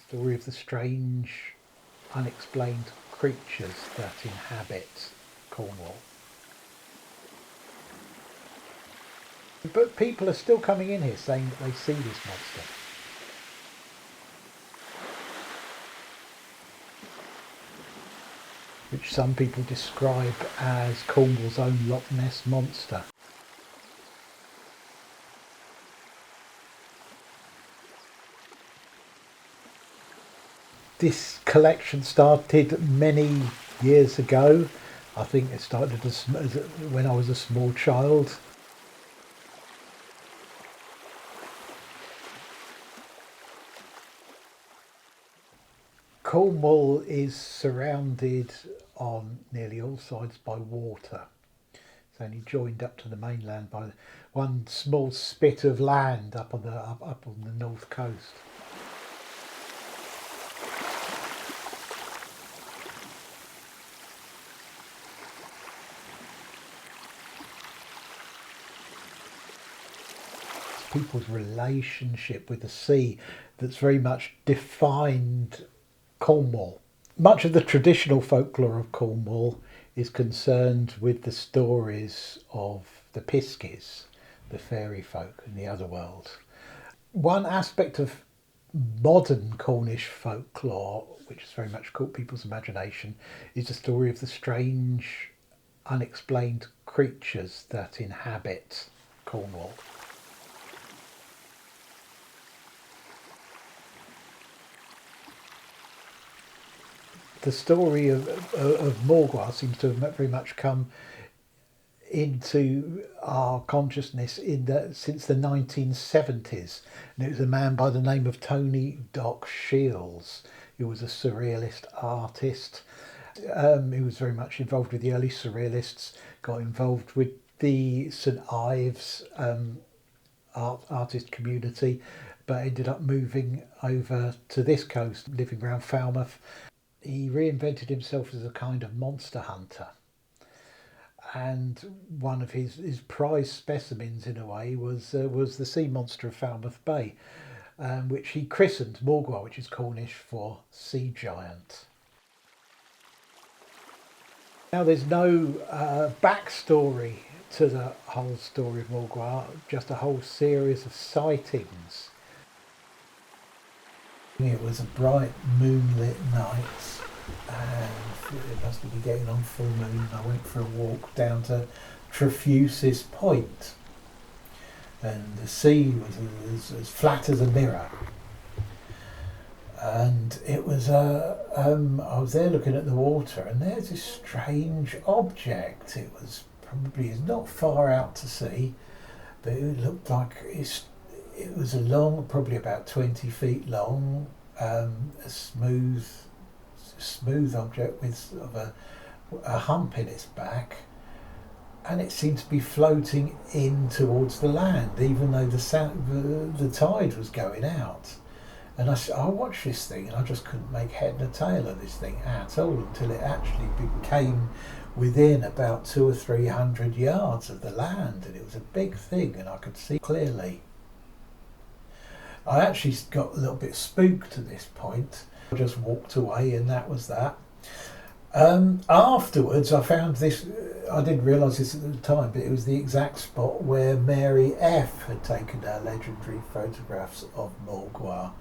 Story of the strange, unexplained creatures that inhabit Cornwall. But people are still coming in here saying that they see this monster. Which some people describe as Cornwall's own Loch Ness monster. This collection started many years ago. I think it started when I was a small child. Cornwall is surrounded on nearly all sides by water. It's only joined up to the mainland by one small spit of land up on the north coast. People's relationship with the sea that's very much defined Cornwall. Much of the traditional folklore of Cornwall is concerned with the stories of the Piskies, the fairy folk in the other world. One aspect of modern Cornish folklore, which has very much caught people's imagination, is the story of the strange, unexplained creatures that inhabit Cornwall. The story of Morgawr seems to have very much come into our consciousness since the 1970s. And it was a man by the name of Tony Doc Shields, who was a surrealist artist. He was very much involved with the early surrealists, got involved with the St Ives artist community, but ended up moving over to this coast, living around Falmouth. He reinvented himself as a kind of monster hunter, and one of his prized specimens in a way was the sea monster of Falmouth Bay, which he christened Morgawr, which is Cornish for sea giant. Now there's no backstory to the whole story of Morgawr, just a whole series of sightings. It was a bright moonlit night and it must be getting on full moon. I went for a walk down to Trefusis Point and the sea was as flat as a mirror. And it was I was there looking at the water and there's this strange object. It was probably not far out to sea, but it looked like it was a long, probably about 20 feet long, a smooth object with sort of a hump in its back, and it seemed to be floating in towards the land, even though the tide was going out. And I watched this thing and I just couldn't make head and tail of this thing at all until it actually became within about 200 or 300 yards of the land, and it was a big thing and I could see clearly. I actually got a little bit spooked at this point. I just walked away and that was that. Afterwards I found this, I didn't realise this at the time, but it was the exact spot where Mary F had taken her legendary photographs of Morgawr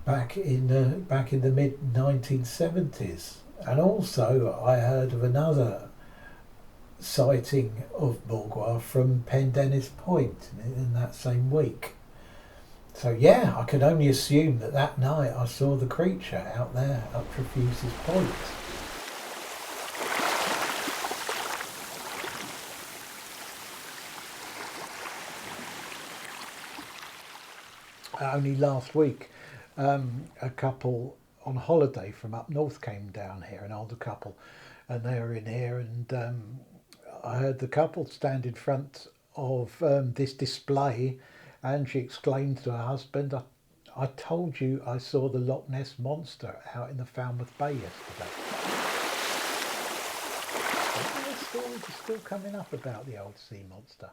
back in the mid 1970s. And also I heard of another sighting of Morgawr from Pendennis Point in that same week. So yeah, I could only assume that night I saw the creature out there up Trefusis Point. Only last week, a couple on holiday from up north came down here, an older couple, and they were in here, and I heard the couple stand in front of this display, and she exclaimed to her husband, I told you I saw the Loch Ness monster out in the Falmouth Bay yesterday. The stories are still coming up about the old sea monster.